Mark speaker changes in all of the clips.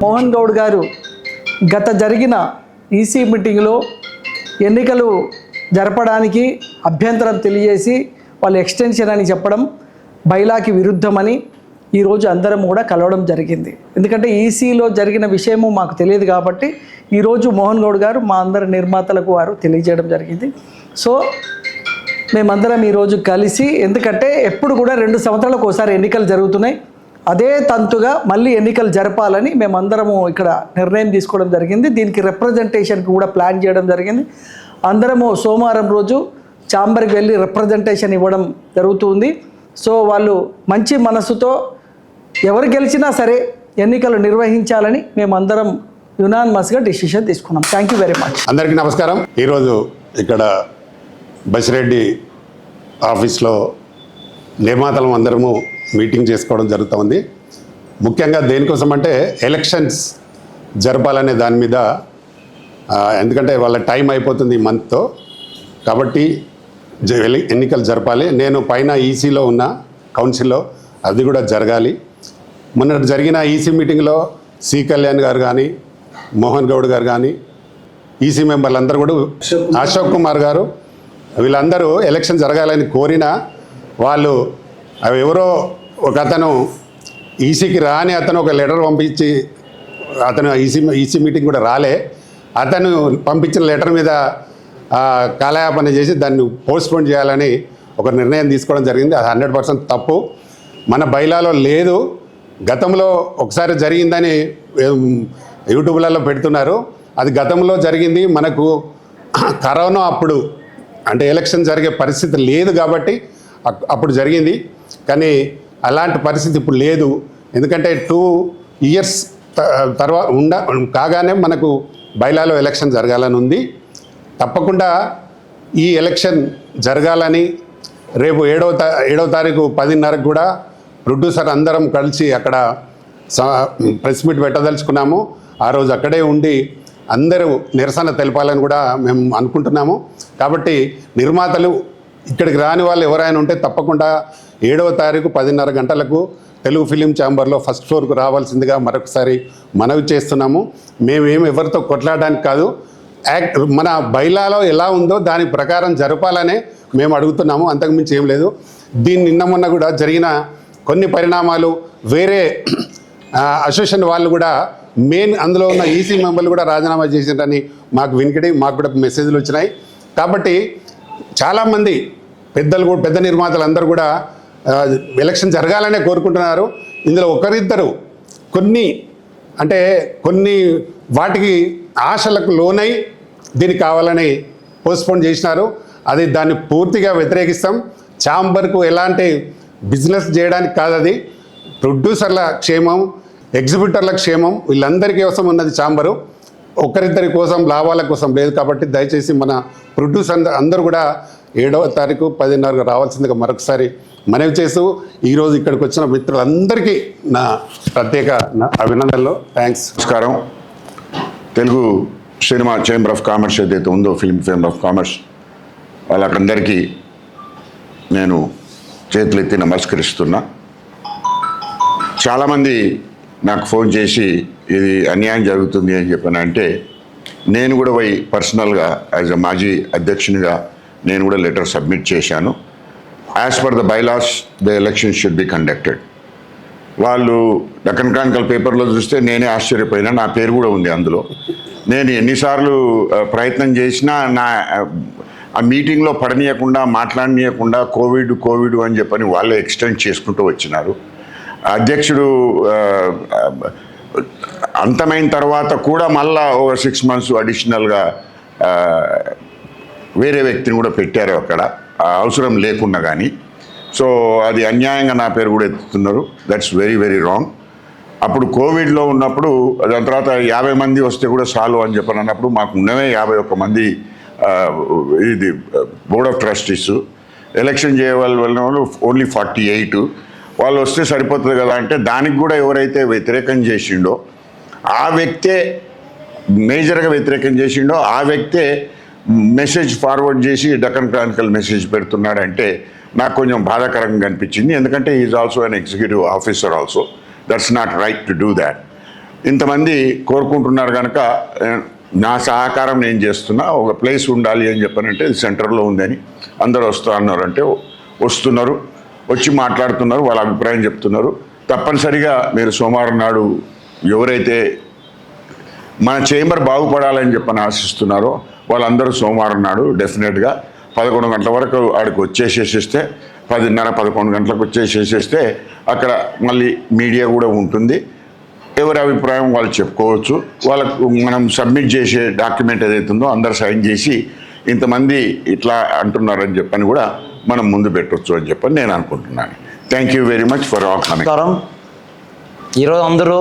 Speaker 1: మోహన్ గౌడ్ గారు గత జరిగిన ఈసీ మీటింగ్లో ఎన్నికలు జరపడానికి అభ్యంతరం తెలియజేసి వాళ్ళు ఎక్స్టెన్షన్ అని చెప్పడం బైలాకి విరుద్ధమని ఈరోజు అందరం కూడా కలవడం జరిగింది. ఎందుకంటే ఈసీలో జరిగిన విషయము మాకు తెలియదు కాబట్టి ఈరోజు మోహన్ గౌడ్ గారు మా అందరి నిర్మాతలకు వారు తెలియజేయడం జరిగింది. సో మేమందరం ఈరోజు కలిసి, ఎందుకంటే ఎప్పుడు కూడా 2 సంవత్సరాలకు ఒకసారి ఎన్నికలు జరుగుతున్నాయి, అదే తంతుగా మళ్ళీ ఎన్నికలు జరపాలని మేమందరము ఇక్కడ నిర్ణయం తీసుకోవడం జరిగింది. దీనికి రిప్రజెంటేషన్కి కూడా ప్లాన్ చేయడం జరిగింది. అందరము సోమవారం రోజు ఛాంబర్కి వెళ్ళి రిప్రజెంటేషన్ ఇవ్వడం జరుగుతుంది. సో వాళ్ళు మంచి మనసుతో ఎవరు గెలిచినా సరే ఎన్నికలు నిర్వహించాలని మేమందరం యునానిమస్గా డిసిషన్ తీసుకున్నాం. Thank you very much.
Speaker 2: అందరికీ నమస్కారం. ఈరోజు ఇక్కడ బసిరెడ్డి ఆఫీస్లో నిర్మాతలం అందరము మీటింగ్ చేసుకోవడం జరుగుతుంది. ముఖ్యంగా దేనికోసం అంటే ఎలక్షన్స్ జరపాలనే దాని మీద, ఎందుకంటే వాళ్ళ టైం అయిపోతుంది ఈ మంత్తో, కాబట్టి ఎన్నికలు జరపాలి. నేను పైన ఈసీలో ఉన్న కౌన్సిల్లో అది కూడా జరగాలి. మొన్న జరిగిన ఈసీ మీటింగ్లో సి కళ్యాణ్ గారు కానీ, మోహన్ గౌడ్ గారు కానీ, ఈసీ మెంబర్లు అందరూ కూడా, అశోక్ కుమార్ గారు, వీళ్ళందరూ ఎలక్షన్ జరగాలని కోరినా వాళ్ళు అవి ఎవరో ఒక అతను ఈసీకి రాని అతను ఒక లెటర్ పంపించి, అతను ఈసీ మీటింగ్ కూడా రాలే, అతను పంపించిన లెటర్ మీద కాలయాపన చేసి దాన్ని పోస్ట్పోన్ చేయాలని ఒక నిర్ణయం తీసుకోవడం జరిగింది. అది 100% తప్పు. మన బైలాలో లేదు. గతంలో ఒకసారి జరిగిందని యూట్యూబ్లలో పెడుతున్నారు. అది గతంలో జరిగింది. మనకు కరోనా అప్పుడు అంటే ఎలక్షన్ జరిగే పరిస్థితి లేదు కాబట్టి అప్పుడు జరిగింది. కానీ అలాంటి పరిస్థితి ఇప్పుడు లేదు. ఎందుకంటే 2 ఇయర్స్ తర్వాత కాగానే మనకు బైలాలో ఎలక్షన్ జరగాలని ఉంది. తప్పకుండా ఈ ఎలక్షన్ జరగాలని రేపు 7వ తారీఖు 10:30కు కూడా ప్రొడ్యూసర్ అందరం కలిసి అక్కడ ప్రెస్ మీట్ పెట్టదలుచుకున్నాము. ఆ రోజు అక్కడే ఉండి అందరూ నిరసన తెలపాలని కూడా మేము అనుకుంటున్నాము. కాబట్టి నిర్మాతలు ఇక్కడికి రాని వాళ్ళు ఎవరైనా ఉంటే తప్పకుండా 7వ తారీఖు 10:30 గంటలకు తెలుగు ఫిలిం ఛాంబర్లో ఫస్ట్ ఫ్లోర్కు రావాల్సిందిగా మరొకసారి మనవి చేస్తున్నాము. మేమేమి ఎవరితో కొట్లాడడానికి కాదు, మన బైలాలో ఎలా ఉందో దాని ప్రకారం జరపాలనే మేము అడుగుతున్నాము. అంతకుమించి ఏం లేదు. నిన్న మొన్న కూడా జరిగిన కొన్ని పరిణామాలు, వేరే అసోసియేషన్ వాళ్ళు కూడా అందులో ఉన్న ఈసీ మెంబర్లు కూడా రాజీనామా చేసినని మాకు వినికిడి, మాకు కూడా మెసేజ్లు వచ్చినాయి. కాబట్టి చాలామంది పెద్ద నిర్మాతలు అందరూ కూడా ఎలక్షన్ జరగాలనే కోరుకుంటున్నారు. ఇందులో ఒకరిద్దరు కొన్ని వాటికి ఆశలకు లోనై దీనికి కావాలని పోస్ట్పోన్ చేసినారు. దాన్ని పూర్తిగా వ్యతిరేకిస్తాం. ఛాంబర్కు ఎలాంటి బిజినెస్ చేయడానికి కాదు, అది ప్రొడ్యూసర్ల క్షేమం, ఎగ్జిబిటర్ల క్షేమం, వీళ్ళందరి కోసం ఉన్నది ఛాంబరు. ఒకరిద్దరి కోసం లాభాల కోసం లేదు. కాబట్టి దయచేసి మన ప్రొడ్యూసర్ అందరూ కూడా 7వ తారీఖు 10:30 రావాల్సిందిగా మరొకసారి మనవి చేస్తూ ఈరోజు ఇక్కడికి వచ్చిన మిత్రులందరికీ నా ప్రత్యేక అభినందనలు. థ్యాంక్స్.
Speaker 3: నమస్కారం. Telugu cinema chamber of commerce ఏదైతే ఉందో, ఫిల్మ్ ఛాంబర్ ఆఫ్ కామర్స్, వాళ్ళకందరికీ నేను చేతులెత్తి నమస్కరిస్తున్నా. చాలామంది నాకు ఫోన్ చేసి ఇది అన్యాయం జరుగుతుంది అని చెప్పానంటే, నేను కూడా పోయి పర్సనల్గా యాజ్ అ మాజీ అధ్యక్షునిగా నేను కూడా లెటర్ సబ్మిట్ చేశాను. As per the bylaws the election should be conducted. వాళ్ళు డక్కన్ క్రానికల్ పేపర్లో చూస్తే నేనే ఆశ్చర్యపోయినా, నా పేరు కూడా ఉంది అందులో. నేను ఎన్నిసార్లు ప్రయత్నం చేసినా ఆ మీటింగ్లో పడనీయకుండా, మాట్లాడనీయకుండా కోవిడ్ అని చెప్పని వాళ్ళే ఎక్స్టెండ్ చేసుకుంటూ వచ్చినారు. అధ్యక్షుడు అంతమైన తర్వాత కూడా మళ్ళా ఒక 6 months అడిషనల్గా వేరే వ్యక్తిని కూడా పెట్టారు అక్కడ, అవసరం లేకుండా. కానీ సో అది అన్యాయంగా నా పేరు కూడా ఎత్తుతున్నారు. That's very very wrong. అప్పుడు కోవిడ్లో ఉన్నప్పుడు దాని తర్వాత 50 మంది వస్తే కూడా చాలు అని చెప్పని అన్నప్పుడు మాకు ఉన్నవే 51 మంది ఇది బోర్డ్ ఆఫ్ ట్రస్టీస్. ఎలక్షన్ చేయవలన వాళ్ళు ఓన్లీ 48. వాళ్ళు వస్తే సరిపోతుంది కదా అంటే దానికి కూడా ఎవరైతే వ్యతిరేకం చేసిండో ఆ వ్యక్తే, మేజర్గా వ్యతిరేకం చేసిండో ఆ వ్యక్తే మెసేజ్ ఫార్వర్డ్ చేసి డక్కన్ క్రానికల్ మెసేజ్ పెడుతున్నాడంటే నాకు కొంచెం బాధాకరంగా అనిపించింది. ఎందుకంటే is also an executive officer also. That's not right to do that. ఇంతమంది కోరుకుంటున్నారు కనుక నా సహకారం నేను చేస్తున్నా, ఒక ప్లేస్ ఉండాలి అని చెప్పానంటే సెంటర్లో ఉందని అందరూ వస్తూ అన్నారంటే వస్తున్నారు, వచ్చి మాట్లాడుతున్నారు, వాళ్ళ అభిప్రాయం చెప్తున్నారు. తప్పనిసరిగా మీరు సోమవారం నాడు ఎవరైతే మన చేంబర్ బాగుపడాలని చెప్పని ఆశిస్తున్నారో వాళ్ళందరూ సోమవారం నాడు డెఫినెట్గా 11 గంటల వరకు ఆడికి వచ్చేసేసేస్తే 10:30-11 గంటలకు వచ్చేసేసేస్తే అక్కడ మళ్ళీ మీడియా కూడా ఉంటుంది. ఎవరి అభిప్రాయం వాళ్ళు చెప్పుకోవచ్చు. వాళ్ళకు మనం సబ్మిట్ చేసే డాక్యుమెంట్ ఏదైతుందో అందరు సైన్ చేసి ఇంతమంది ఇట్లా అంటున్నారని చెప్పని కూడా మనం ముందు పెట్టవచ్చు అని చెప్పని నేను అనుకుంటున్నాను. Thank you very much for all coming.
Speaker 4: ఈరోజు అందరూ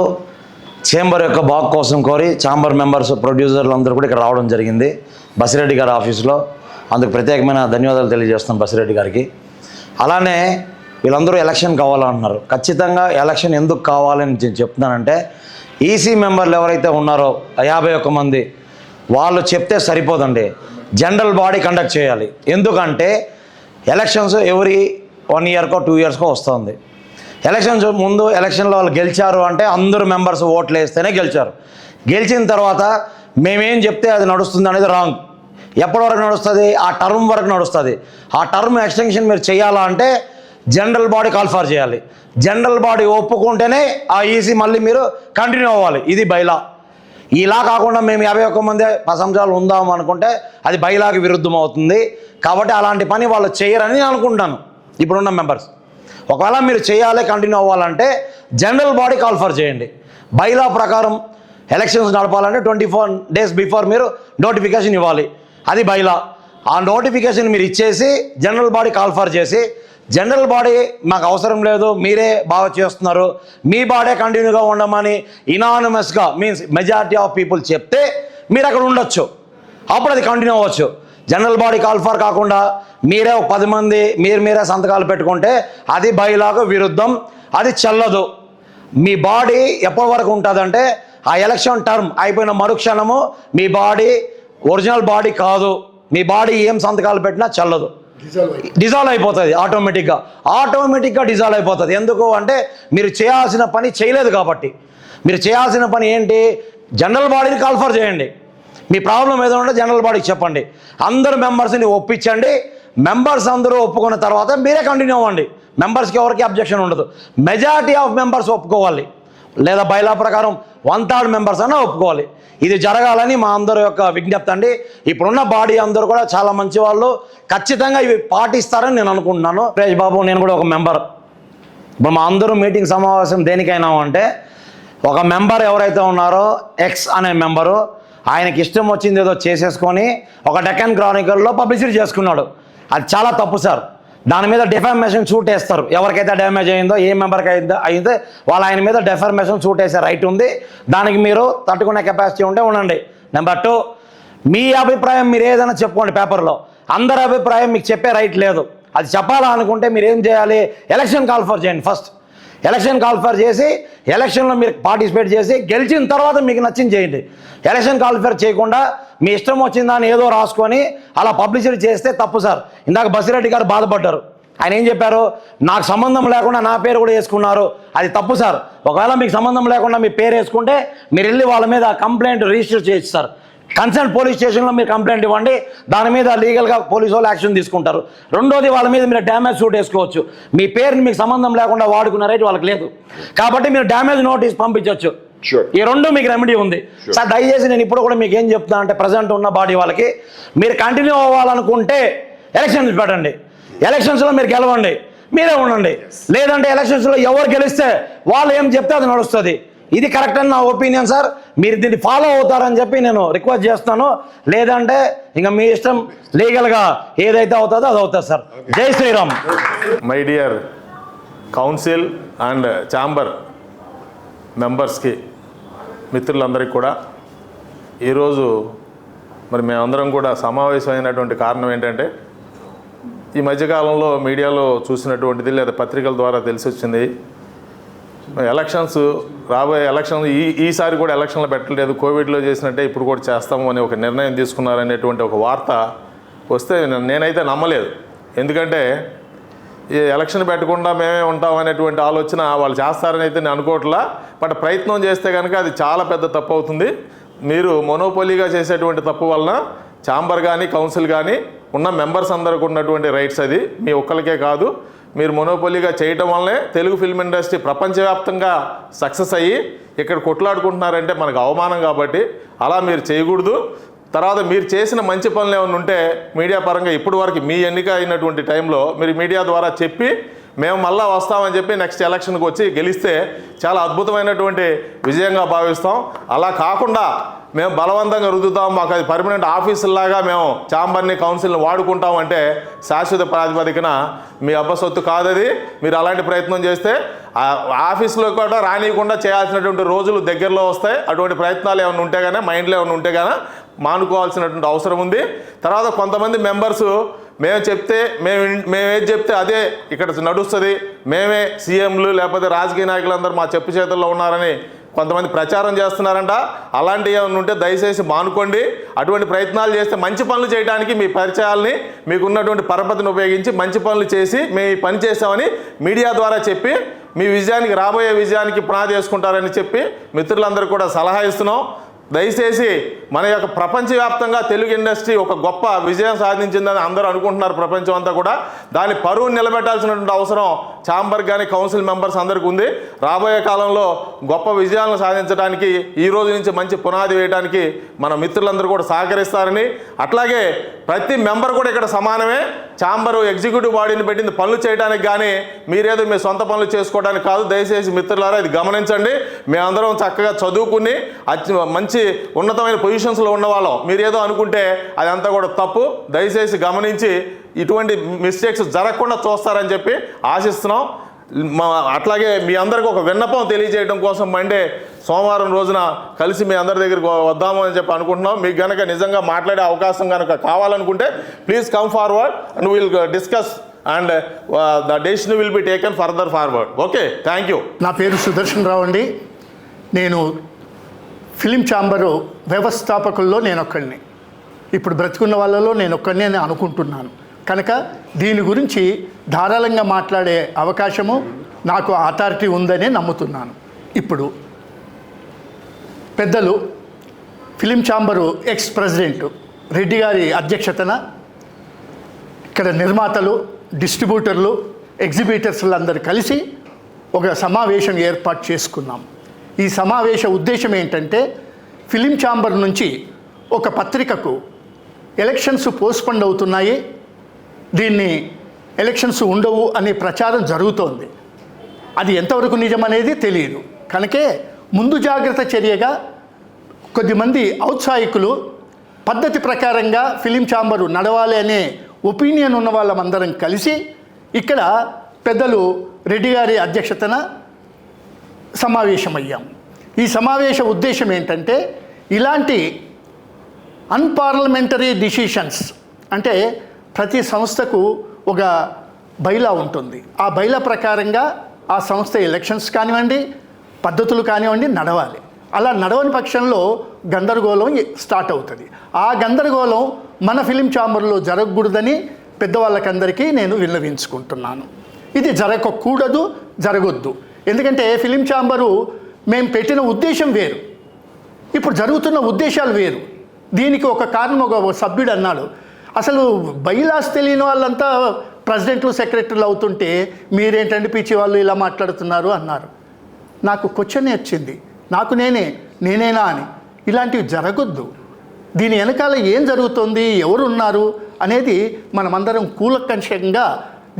Speaker 4: చేంబర్ యొక్క బాగు కోసం కోరి ఛాంబర్ మెంబర్స్, ప్రొడ్యూసర్లు అందరూ కూడా ఇక్కడ రావడం జరిగింది బసిరెడ్డి గారి ఆఫీస్లో. అందుకు ప్రత్యేకమైన ధన్యవాదాలు తెలియజేస్తాను బసిరెడ్డి గారికి. అలానే వీళ్ళందరూ ఎలక్షన్ కావాలంటున్నారు. ఖచ్చితంగా ఎలక్షన్ ఎందుకు కావాలని నేను చెప్తున్నానంటే, ఈసీ మెంబర్లు ఎవరైతే ఉన్నారో 51 మంది వాళ్ళు చెప్తే సరిపోదండి, జనరల్ బాడీ కండక్ట్ చేయాలి. ఎందుకంటే ఎలక్షన్స్ ఎవ్రీ 1 ఇయర్కో 2 ఇయర్స్కో వస్తుంది. ఎలక్షన్స్ ముందు ఎలక్షన్లో వాళ్ళు గెలిచారు అంటే అందరూ మెంబర్స్ ఓట్లు వేస్తేనే గెలిచారు. గెలిచిన తర్వాత మేమేం చెప్తే అది నడుస్తుంది అనేది రాంగ్. ఎప్పటి వరకు నడుస్తుంది? ఆ టర్మ్ వరకు నడుస్తుంది. ఆ టర్మ్ ఎక్స్టెన్షన్ మీరు చేయాలా అంటే జనరల్ బాడీ కాల్ఫర్ చేయాలి. జనరల్ బాడీ ఒప్పుకుంటేనే ఆ ఈసీ మళ్ళీ మీరు కంటిన్యూ అవ్వాలి. ఇది బైలా. ఇలా కాకుండా మేము 51 మంది 10 సంవత్సరాలు ఉందాం అనుకుంటే అది బైలాకి విరుద్ధం అవుతుంది. కాబట్టి అలాంటి పని వాళ్ళు చేయరని నేను అనుకుంటాను ఇప్పుడున్న మెంబర్స్. ఒకవేళ మీరు చేయాలి, కంటిన్యూ అవ్వాలంటే జనరల్ బాడీ కాల్ఫర్ చేయండి. బైలా ప్రకారం ఎలక్షన్స్ నడపాలంటే 24 డేస్ బిఫోర్ మీరు నోటిఫికేషన్ ఇవ్వాలి. అది బైలా. ఆ నోటిఫికేషన్ మీరు ఇచ్చేసి జనరల్ బాడీ కాల్ఫర్ చేసి, జనరల్ బాడీ మాకు అవసరం లేదు, మీరే బాగా చేస్తున్నారు, మీ బాడీ కంటిన్యూగా ఉండమని ఇనానిమస్గా మీన్స్ మెజారిటీ ఆఫ్ పీపుల్ చెప్తే మీరు అక్కడ ఉండొచ్చు. అప్పుడు అది కంటిన్యూ అవ్వచ్చు. జనరల్ బాడీ కాల్ఫర్ కాకుండా మీరే ఒక 10 మంది మీరే సంతకాలు పెట్టుకుంటే అది బైలాకు విరుద్ధం, అది చెల్లదు. మీ బాడీ ఎప్పటి వరకు ఉంటుందంటే ఆ ఎలక్షన్ టర్మ్ అయిపోయిన మరుక్షణము మీ బాడీ ఒరిజినల్ బాడీ కాదు. మీ బాడీ ఏం సంతకాలు పెట్టినా చెల్లదు, డిజాల్వ్ అయిపోతుంది. ఆటోమేటిక్గా డిజాల్వ్ అయిపోతుంది. ఎందుకు అంటే మీరు చేయాల్సిన పని చేయలేదు కాబట్టి. మీరు చేయాల్సిన పని ఏంటి? జనరల్ బాడీని కాల్ఫర్ చేయండి. మీ ప్రాబ్లం ఏదో ఉంటే జనరల్ బాడీకి చెప్పండి. అందరు మెంబర్స్ని ఒప్పించండి. మెంబర్స్ అందరూ ఒప్పుకున్న తర్వాత మీరే కంటిన్యూ అవ్వండి. మెంబర్స్కి ఎవరికి అబ్జెక్షన్ ఉండదు. మెజారిటీ ఆఫ్ మెంబర్స్ ఒప్పుకోవాలి, లేదా బైలా ప్రకారం 1/3 మెంబర్స్ అన్నా ఒప్పుకోవాలి. ఇది జరగాలని మా అందరి యొక్క విజ్ఞప్తి అండి. ఇప్పుడున్న బాడీ అందరూ కూడా చాలా మంచి వాళ్ళు, ఖచ్చితంగా ఇవి పాటిస్తారని నేను అనుకుంటున్నాను. సురేష్ బాబు, నేను కూడా ఒక మెంబర్. ఇప్పుడు మా అందరూ మీటింగ్ సమావేశం దేనికైనా అంటే ఒక మెంబర్ ఎవరైతే ఉన్నారో ఎక్స్ అనే మెంబరు ఆయనకి ఇష్టం వచ్చింది ఏదో చేసేసుకొని ఒక డెక్కన్ క్రానికల్లో పబ్లిసిటీ చేసుకున్నాడు. అది చాలా తప్పు సార్. దాని మీద డిఫార్మేషన్ సూట్ వేస్తారు. ఎవరికైతే డ్యామేజ్ అయిందో, ఏ మెంబర్కి అయితే వాళ్ళు ఆయన మీద డిఫార్మేషన్ సూట్ వేసే రైట్ ఉంది. దానికి మీరు తట్టుకునే కెపాసిటీ ఉంటే ఉండండి. నెంబర్ 2, మీ అభిప్రాయం మీరు ఏదైనా చెప్పుకోండి పేపర్లో. అందరి అభిప్రాయం మీకు చెప్పే రైట్ లేదు. అది చెప్పాలా అనుకుంటే మీరు ఏం చేయాలి? ఎలక్షన్ కాల్ఫర్ చేయండి. ఫస్ట్ ఎలక్షన్ కాల్ఫర్ చేసి ఎలక్షన్లో మీరు పార్టిసిపేట్ చేసి గెలిచిన తర్వాత మీకు నచ్చింది చేయండి. ఎలక్షన్ కాల్ఫర్ చేయకుండా మీ ఇష్టం వచ్చిందని ఏదో రాసుకొని అలా పబ్లిసిటీ చేస్తే తప్పు సార్. ఇందాక బసిరెడ్డి గారు బాధపడ్డారు. ఆయన ఏం చెప్పారు? నాకు సంబంధం లేకుండా నా పేరు కూడా వేసుకున్నారు. అది తప్పు సార్. ఒకవేళ మీకు సంబంధం లేకుండా మీ పేరు వేసుకుంటే మీరు వెళ్ళి వాళ్ళ మీద కంప్లైంట్ రిజిస్టర్ చేయొచ్చు సార్. కన్సర్న్ పోలీస్ స్టేషన్లో మీరు కంప్లైంట్ ఇవ్వండి. దాని మీద లీగల్గా పోలీసు వాళ్ళు యాక్షన్ తీసుకుంటారు. రెండోది, వాళ్ళ మీద మీరు డ్యామేజ్ సూట్ వేసుకోవచ్చు. మీ పేరుని మీకు సంబంధం లేకుండా వాడుకున్న రైట్ వాళ్ళకి లేదు కాబట్టి మీరు డ్యామేజ్ నోటీస్ పంపించవచ్చు. ఈ రెండు మీకు రెమెడీ ఉంది సార్. దయచేసి నేను ఇప్పుడు కూడా మీకు ఏం చెప్తున్నా అంటే, ప్రజెంట్ ఉన్న బాడీ వాళ్ళకి మీరు కంటిన్యూ అవ్వాలనుకుంటే ఎలక్షన్స్ పెట్టండి. ఎలక్షన్స్లో మీరు గెలవండి, మీరే ఉండండి. లేదంటే ఎలక్షన్స్లో ఎవరు గెలిస్తే వాళ్ళు ఏం చెప్తే అది నడుస్తుంది. ఇది కరెక్ట్ అని నా ఒపీనియన్ సార్. మీరు దీన్ని ఫాలో అవుతారని చెప్పి నేను రిక్వెస్ట్ చేస్తాను. లేదంటే ఇంకా మీ ఇష్టం, లీగల్గా ఏదైతే అవుతుందో అది అవుతుంది సార్. జై Shri Ram.
Speaker 5: My dear council and chamber మెంబర్స్కి, మిత్రులందరికీ కూడా ఈరోజు మరి మేమందరం కూడా సమావేశమైనటువంటి కారణం ఏంటంటే, ఈ మధ్యకాలంలో మీడియాలో చూసినటువంటిది లేదా పత్రికల ద్వారా తెలిసి వచ్చింది, ఎలక్షన్స్ రాబోయే ఎలక్షన్ ఈసారి కూడా ఎలక్షన్లు పెట్టలేదు, కోవిడ్లో చేసినట్టే ఇప్పుడు కూడా చేస్తాము అని ఒక నిర్ణయం తీసుకున్నారనేటువంటి ఒక వార్త వస్తే నేనైతే నమ్మలేదు. ఎందుకంటే ఈ ఎలక్షన్ పెట్టకుండా మేమే ఉంటాం అనేటువంటి ఆలోచన వాళ్ళు చేస్తారని అయితే నేను అనుకోవట్లా. బట్ ప్రయత్నం చేస్తే కనుక అది చాలా పెద్ద తప్పు అవుతుంది. మీరు మొనోపోలీగా చేసేటువంటి తప్పు వలన ఛాంబర్ కానీ కౌన్సిల్ కానీ ఉన్న మెంబర్స్ అందరికి ఉన్నటువంటి రైట్స్ అది మీ ఒక్కరికే కాదు. మీరు మొనోపోలీగా చేయటం వల్లనే తెలుగు ఫిల్మ్ ఇండస్ట్రీ ప్రపంచవ్యాప్తంగా సక్సెస్ అయ్యి ఇక్కడ కొట్లాడుకుంటున్నారంటే మనకు అవమానం. కాబట్టి అలా మీరు చేయకూడదు. తర్వాత మీరు చేసిన మంచి పనులు ఏమైనా ఉంటే మీడియా పరంగా ఇప్పటి వరకు మీ ఎన్నిక అయినటువంటి టైంలో మీరు మీడియా ద్వారా చెప్పి మేము మళ్ళీ వస్తామని చెప్పి నెక్స్ట్ ఎలక్షన్కి వచ్చి గెలిస్తే చాలా అద్భుతమైనటువంటి విజయంగా భావిస్తాం. అలా కాకుండా మేము బలవంతంగా రుద్దుతాం, మాకు అది పర్మనెంట్ ఆఫీసులాగా మేము ఛాంబర్ని కౌన్సిల్ని వాడుకుంటామంటే శాశ్వత ప్రాతిపదికన మీ అబ్బసొత్తు కాదది. మీరు అలాంటి ప్రయత్నం చేస్తే ఆఫీసులో కూడా రానియకుండా చేయాల్సినటువంటి రోజులు దగ్గరలో వస్తాయి. అటువంటి ప్రయత్నాలు ఏమైనా ఉంటే కానీ మైండ్లో ఏమైనా ఉంటే కానీ మానుకోవాల్సినటువంటి అవసరం ఉంది. తర్వాత కొంతమంది మెంబర్సు మేము చెప్తే మేమేది చెప్తే అదే ఇక్కడ నడుస్తుంది, మేమే సీఎంలు లేకపోతే రాజకీయ నాయకులందరూ మా చెప్పు చేతుల్లో ఉన్నారని కొంతమంది ప్రచారం చేస్తున్నారంట. అలాంటివి ఏమైనా ఉంటే దయచేసి మానుకోండి. అటువంటి ప్రయత్నాలు చేస్తే మంచి పనులు చేయడానికి మీ పరిచయాల్ని మీకున్నటువంటి పరపతిని ఉపయోగించి మంచి పనులు చేసి మేము ఈ పని చేసామని మీడియా ద్వారా చెప్పి మీ విజయానికి రాబోయే విజయానికి పునాది వేసుకుంటారని చెప్పి మిత్రులందరూ కూడా సలహా ఇస్తున్నాం. దయచేసి మన యొక్క ప్రపంచవ్యాప్తంగా తెలుగు ఇండస్ట్రీ ఒక గొప్ప విజయం సాధించిందని అందరూ అనుకుంటున్నారు ప్రపంచం అంతా కూడా. దాని పరువును నిలబెట్టాల్సినటువంటి అవసరం ఛాంబర్ కానీ కౌన్సిల్ మెంబర్స్ అందరికీ ఉంది. రాబోయే కాలంలో గొప్ప విజయాలను సాధించడానికి ఈ రోజు నుంచి మంచి పునాది వేయడానికి మన మిత్రులందరూ కూడా సహకరిస్తారని, అట్లాగే ప్రతి మెంబర్ కూడా ఇక్కడ సమానమే. ఛాంబరు ఎగ్జిక్యూటివ్ బాడీని పెట్టింది పనులు చేయడానికి కానీ మీరేదో మీ సొంత పనులు చేసుకోవడానికి కాదు. దయచేసి మిత్రులారా ఇది గమనించండి. మేమందరం చక్కగా చదువుకుని మంచి ఉన్నతమైన పొజిషన్స్లో ఉన్నవాళ్ళం. మీరేదో అనుకుంటే అదంతా కూడా తప్పు. దయచేసి గమనించి ఇటువంటి మిస్టేక్స్ జరగకుండా చూస్తారని చెప్పి ఆశిస్తున్నాం. అట్లాగే మీ అందరికి ఒక విన్నపం తెలియజేయడం కోసం మండే సోమవారం రోజున కలిసి మీ అందరి దగ్గరికి వద్దాము అని చెప్పి అనుకుంటున్నాం. మీకు కనుక నిజంగా మాట్లాడే అవకాశం కనుక కావాలనుకుంటే please come forward and will discuss and the decision will be taken further forward. Okay, thank you.
Speaker 6: నా పేరు సుదర్శన్ రావు అండి. నేను ఫిలిం ఛాంబరు వ్యవస్థాపకుల్లో నేను ఒక్కడిని. ఇప్పుడు బ్రతికున్న వాళ్ళలో నేను ఒక్కడిని అని అనుకుంటున్నాను. కనుక దీని గురించి ధారాళంగా మాట్లాడే అవకాశము నాకు అథారిటీ ఉందనే నమ్ముతున్నాను. ఇప్పుడు పెద్దలు film chamber ex president Reddy గారి అధ్యక్షతన ఇక్కడ నిర్మాతలు, డిస్ట్రిబ్యూటర్లు, ఎగ్జిబిటర్స్లు అందరూ కలిసి ఒక సమావేశం ఏర్పాటు చేసుకున్నాం. ఈ సమావేశ ఉద్దేశం ఏంటంటే ఫిలిం ఛాంబర్ నుంచి ఒక పత్రికకు ఎలక్షన్స్ పోస్ట్పోండ్ అవుతున్నాయి, దీన్ని ఎలక్షన్స్ ఉండవు అనే ప్రచారం జరుగుతోంది. అది ఎంతవరకు నిజమనేది తెలియదు. కనుకే ముందు జాగ్రత్త చర్యగా కొద్దిమంది ఔత్సాహికులు పద్ధతి ప్రకారంగా ఫిలిం ఛాంబరు నడవాలి అనే ఒపీనియన్ ఉన్న వాళ్ళమందరం కలిసి ఇక్కడ పెద్దలు రెడ్డి గారి అధ్యక్షతన సమావేశమయ్యాం. ఈ సమావేశ ఉద్దేశం ఏంటంటే ఇలాంటి అన్పార్లమెంటరీ డిసిషన్స్, అంటే ప్రతి సంస్థకు ఒక బైలా ఉంటుంది. ఆ బైలా ప్రకారంగా ఆ సంస్థ ఎలక్షన్స్ కానివ్వండి, పద్ధతులు కానివ్వండి నడవాలి. అలా నడవని పక్షంలో గందరగోళం స్టార్ట్ అవుతుంది. ఆ గందరగోళం మన ఫిలిం ఛాంబర్లో జరగకూడదని పెద్దవాళ్ళకందరికీ నేను విన్నవించుకుంటున్నాను. ఇది జరగకూడదు, జరగొద్దు. ఎందుకంటే ఫిలిం ఛాంబరు మేము పెట్టిన ఉద్దేశం వేరు, ఇప్పుడు జరుగుతున్న ఉద్దేశాలు వేరు. దీనికి ఒక కారణం ఒక సభ్యుడు అన్నాడు, అసలు బైలాస్ తెలియని వాళ్ళంతా ప్రెసిడెంట్లు, సెక్రటరీలు అవుతుంటే మీరేంటంటే పిచ్చి వాళ్ళు ఇలా మాట్లాడుతున్నారు అన్నారు. నాకు క్వశ్చన్ వచ్చింది, నాకు నేనేనా అని. ఇలాంటివి జరగొద్దు. దీని వెనకాల ఏం జరుగుతుంది, ఎవరు ఉన్నారు అనేది మనమందరం కూలంకషంగా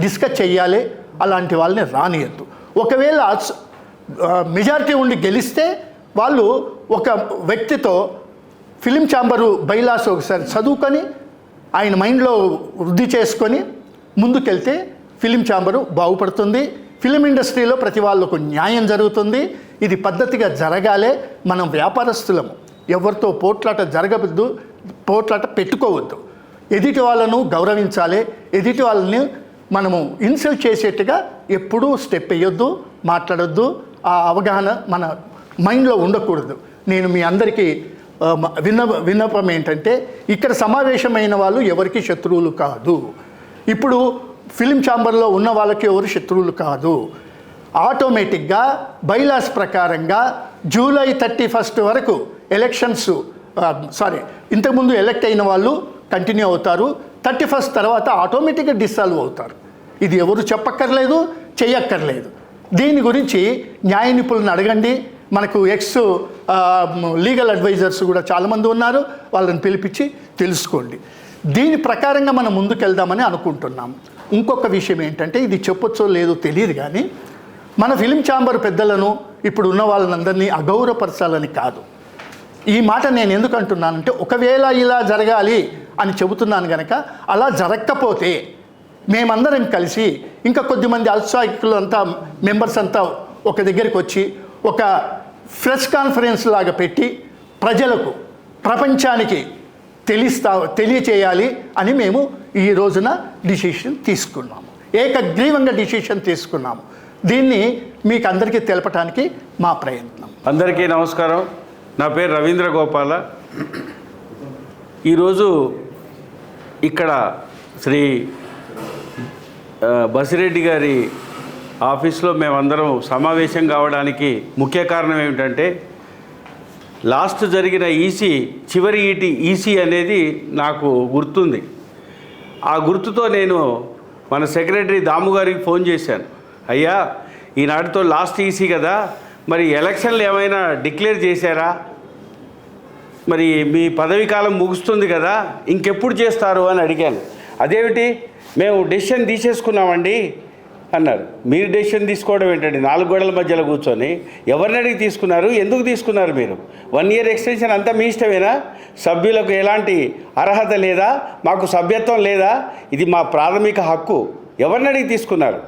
Speaker 6: డిస్కస్ చెయ్యాలి. అలాంటి వాళ్ళని రానియద్దు. ఒకవేళ మెజారిటీ ఉండి గెలిస్తే వాళ్ళు ఒక వ్యక్తితో ఫిలిం ఛాంబరు బైలాస్ ఒకసారి చదువుకొని ఆయన మైండ్లో వృద్ధి చేసుకొని ముందుకెళ్తే ఫిలిం ఛాంబరు బాగుపడుతుంది. ఫిలిం ఇండస్ట్రీలో ప్రతి వాళ్ళకు న్యాయం జరుగుతుంది. ఇది పద్ధతిగా జరగాలే. మనం వ్యాపారస్తులము, ఎవరితో పోట్లాట జరగవద్దు, పోట్లాట పెట్టుకోవద్దు. ఎదుటి వాళ్ళను గౌరవించాలి. ఎదుటి వాళ్ళని మనము ఇన్సల్ట్ చేసేట్టుగా ఎప్పుడూ స్టెప్ వేయొద్దు, మాట్లాడొద్దు. ఆ అవగాహన మన మైండ్లో ఉండకూడదు. నేను మీ అందరికీ విన్నపం ఏంటంటే ఇక్కడ సమావేశమైన వాళ్ళు ఎవరికి శత్రువులు కాదు. ఇప్పుడు ఫిలిం ఛాంబర్లో ఉన్న వాళ్ళకి ఎవరు శత్రువులు కాదు. ఆటోమేటిక్గా బైలాస్ ప్రకారంగా జూలై 31 వరకు ఎలక్షన్స్ ఇంతకుముందు ఎలక్ట్ అయిన వాళ్ళు కంటిన్యూ అవుతారు. 31 తర్వాత ఆటోమేటిక్గా డిసాల్వ్ అవుతారు. ఇది ఎవరు చెప్పక్కర్లేదు, చెయ్యక్కర్లేదు. దీని గురించి న్యాయ నిపుణులను అడగండి. మనకు లీగల్ అడ్వైజర్స్ కూడా చాలామంది ఉన్నారు, వాళ్ళని పిలిపించి తెలుసుకోండి. దీని ప్రకారంగా మనం ముందుకెళ్దామని అనుకుంటున్నాం. ఇంకొక విషయం ఏంటంటే, ఇది చెప్పొచ్చో లేదో తెలియదు కానీ, మన ఫిలిం ఛాంబర్ పెద్దలను ఇప్పుడు ఉన్న వాళ్ళందరినీ అగౌరవపరచాలని కాదు. ఈ మాట నేను ఎందుకు అంటున్నానంటే, ఒకవేళ ఇలా జరగాలి అని చెబుతున్నాను కనుక, అలా జరగకపోతే మేమందరం కలిసి ఇంకా కొద్దిమంది ఔత్సాహికులు అంతా మెంబర్స్ అంతా ఒక దగ్గరికి వచ్చి ఒక ప్రెస్ కాన్ఫరెన్స్ లాగా పెట్టి ప్రజలకు, ప్రపంచానికి తెలియచేయాలి అని మేము ఈ రోజున డిసిషన్ తీసుకున్నాము. ఏకగ్రీవంగా డిసిషన్ తీసుకున్నాము. దీన్ని మీకు అందరికీ తెలపడానికి మా ప్రయత్నం.
Speaker 7: అందరికీ నమస్కారం. నా పేరు రవీంద్ర గోపాల. ఈరోజు ఇక్కడ శ్రీ బసిరెడ్డి గారి ఆఫీస్లో మేమందరం సమావేశం కావడానికి ముఖ్య కారణం ఏమిటంటే, లాస్ట్ జరిగిన చివరి ఈసీ అనేది నాకు గుర్తుంది. ఆ గుర్తుతో నేను మన సెక్రటరీ దాము గారికి ఫోన్ చేశాను. అయ్యా, ఈనాటితో లాస్ట్ ఈసీ కదా, మరి ఎలక్షన్లు ఏమైనా డిక్లేర్ చేశారా? మరి మీ పదవీ కాలం ముగుస్తుంది కదా, ఇంకెప్పుడు చేస్తారు అని అడిగాను. అదేమిటి, మేము డెసిషన్ తీసేసుకున్నామండి అన్నారు. మీరు డెసిషన్ తీసుకోవడం ఏంటండి? 4 గోడల మధ్యలో కూర్చొని ఎవరిని అడిగి తీసుకున్నారు? ఎందుకు తీసుకున్నారు? మీరు 1 ఇయర్ ఎక్స్టెన్షన్ అంతా మీ ఇష్టమేనా? సభ్యులకు ఎలాంటి అర్హత లేదా? మాకు సభ్యత్వం లేదా? ఇది మా ప్రాథమిక హక్కు. ఎవరిని అడిగి తీసుకున్నారు?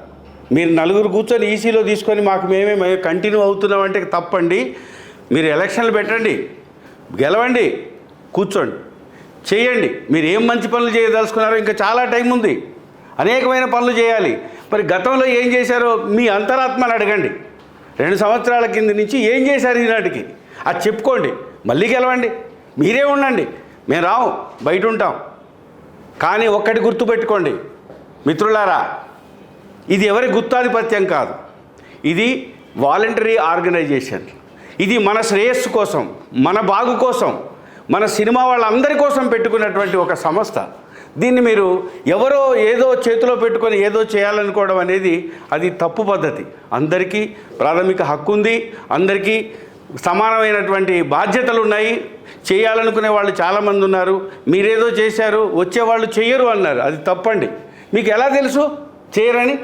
Speaker 7: మీరు 4 కూర్చొని ఈసీలో తీసుకొని మాకు మేమే కంటిన్యూ అవుతున్నామంటే తప్పండి. మీరు ఎలక్షన్లు పెట్టండి, గెలవండి, కూర్చోండి, చేయండి. మీరు ఏం మంచి పనులు చేయదలుచుకున్నారో ఇంకా చాలా టైం ఉంది, అనేకమైన పనులు చేయాలి. మరి గతంలో ఏం చేశారో మీ అంతరాత్మను అడగండి. 2 సంవత్సరాల కింద నుంచి ఏం చేశారు ఈనాటికి అది చెప్పుకోండి. మళ్ళీ గెలవండి, మీరే ఉండండి, మేము రాము, బయట ఉంటాం. కానీ ఒక్కటి గుర్తుపెట్టుకోండి మిత్రులారా, ఇది ఎవరి గుత్తాధిపత్యం కాదు, ఇది వాలంటరీ ఆర్గనైజేషన్. ఇది మన శ్రేయస్సు కోసం, మన బాగు కోసం, మన సినిమా వాళ్ళందరి కోసం పెట్టుకున్నటువంటి ఒక సంస్థ. దీన్ని మీరు ఎవరో ఏదో చేతిలో పెట్టుకొని ఏదో చేయాలనుకోవడం అనేది అది తప్పు పద్ధతి. అందరికీ ప్రాథమిక హక్కు ఉంది, అందరికీ సమానమైనటువంటి బాధ్యతలు ఉన్నాయి. చేయాలనుకునే వాళ్ళు చాలామంది ఉన్నారు. మీరేదో చేశారు, వచ్చేవాళ్ళు చెయ్యరు అన్నారు, అది తప్పండి. మీకు ఎలా తెలుసు చేయరని?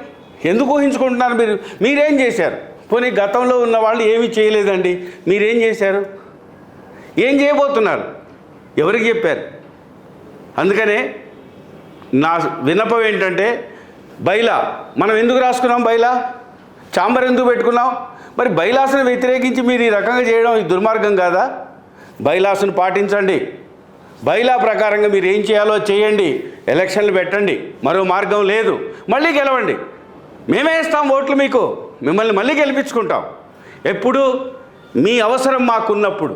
Speaker 7: ఎందుకు ఊహించుకుంటున్నారు? మీరేం చేశారు? పోనీ గతంలో ఉన్న వాళ్ళు ఏమీ చేయలేదండి, మీరేం చేశారు? ఏం చేయబోతున్నారు? ఎవరికి చెప్పారు? అందుకనే నా విన్నపం ఏంటంటే, బైలా మనం ఎందుకు రాసుకున్నాం? బైలా ఛాంబర్ ఎందుకు పెట్టుకున్నాం? మరి బైలాసును వ్యతిరేకించి మీరు ఈ రకంగా చేయడం ఈ దుర్మార్గం కాదా? బైలాసును పాటించండి. బైలా ప్రకారంగా మీరు ఏం చేయాలో చేయండి, ఎలక్షన్లు పెట్టండి. మరో మార్గం లేదు. మళ్ళీ గెలవండి, మేమే ఇస్తాం ఓట్లు మీకు, మిమ్మల్ని మళ్ళీ గెలిపించుకుంటాం. ఎప్పుడు మీ అవసరం మాకున్నప్పుడు.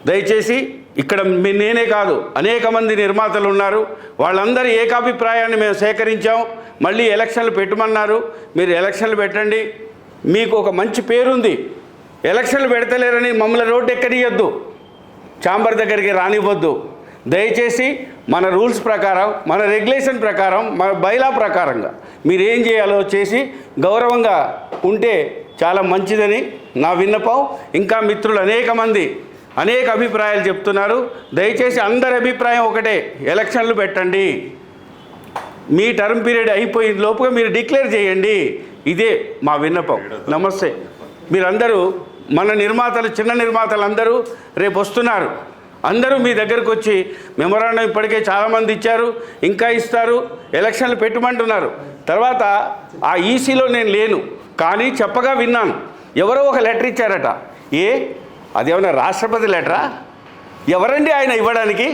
Speaker 7: దయచేసి ఇక్కడ నేనే కాదు, అనేక మంది నిర్మాతలు ఉన్నారు, వాళ్ళందరి ఏకాభిప్రాయాన్ని మేము సేకరించాం. మళ్ళీ ఎలక్షన్లు పెట్టమన్నారు, మీరు ఎలక్షన్లు పెట్టండి. మీకు ఒక మంచి పేరుంది. ఎలక్షన్లు పెడతలేరని మమ్మల్ని రోడ్డు ఎక్కనియొద్దు, ఛాంబర్ దగ్గరికి రానివ్వద్దు. దయచేసి మన రూల్స్ ప్రకారం, మన రెగ్యులేషన్ ప్రకారం, మన బైలా ప్రకారంగా మీరు ఏం చేయాలో చేసి గౌరవంగా ఉంటే చాలా మంచిదని నా విన్నపం. ఇంకా మిత్రులు అనేక మంది అనేక అభిప్రాయాలు చెప్తున్నారు. దయచేసి అందరి అభిప్రాయం ఒకటే, ఎలక్షన్లు పెట్టండి. మీ టర్మ్ పీరియడ్ అయిపోయిన లోపుగా మీరు డిక్లేర్ చేయండి. ఇదే మా విన్నపం. నమస్తే. మీరందరూ మన నిర్మాతలు, చిన్న నిర్మాతలు అందరూ రేపు వస్తున్నారు. అందరూ మీ దగ్గరకు వచ్చి మెమొరాండం ఇప్పటికే చాలామంది ఇచ్చారు, ఇంకా ఇస్తారు. ఎలక్షన్లు పెట్టమంటున్నారు. తర్వాత ఆ ఈసీలో నేను లేను, కానీ చెప్పగా విన్నాను, ఎవరో ఒక లెటర్ ఇచ్చారట. అదేమన్నా రాష్ట్రపతి లెటరా? ఎవరండి ఆయన ఇవ్వడానికి?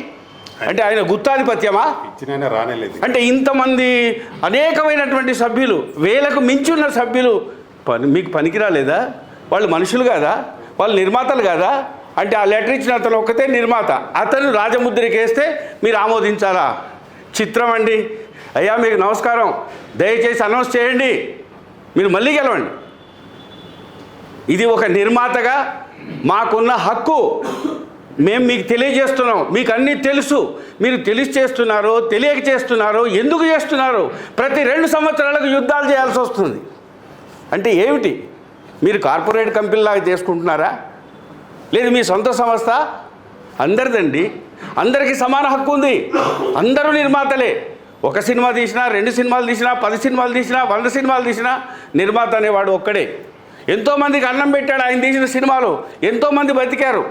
Speaker 7: అంటే ఆయన గుత్తాధిపత్యమా? అంటే ఇంతమంది అనేకమైనటువంటి సభ్యులు, వేలకు మించి ఉన్న సభ్యులు మీకు పనికి రాలేదా? వాళ్ళు మనుషులు కాదా? వాళ్ళు నిర్మాతలు కాదా? అంటే ఆ లెటర్ ఇచ్చిన అతను ఒక్కతే నిర్మాత, అతను రాజముద్రకేస్తే మీరు ఆమోదించాలా? చిత్రం అండి. అయ్యా మీకు నమస్కారం, దయచేసి అనౌన్స్ చేయండి, మీరు మళ్ళీ గెలవండి. ఇది ఒక నిర్మాతగా మాకున్న హక్కు మేము మీకు తెలియజేస్తున్నాం. మీకు అన్నీ తెలుసు, మీరు తెలిసి చేస్తున్నారో తెలియక చేస్తున్నారో, ఎందుకు చేస్తున్నారో. ప్రతి 2 సంవత్సరాలకు యుద్ధాలు చేయాల్సి వస్తుంది అంటే ఏమిటి? మీరు కార్పొరేట్ కంపెనీలాగా చేసుకుంటున్నారా? లేదు మీ సొంత సంస్థ? అందరిదండి, అందరికీ సమాన హక్కు ఉంది. అందరూ నిర్మాతలే. 1 సినిమా తీసినా, 2 సినిమాలు తీసినా, 10 సినిమాలు తీసినా, 100 సినిమాలు తీసినా నిర్మాత అనేవాడు ఒక్కడే. ఎంతోమందికి అన్నం పెట్టాడు ఆయన తీసిన సినిమాలు, ఎంతోమంది బతికారు.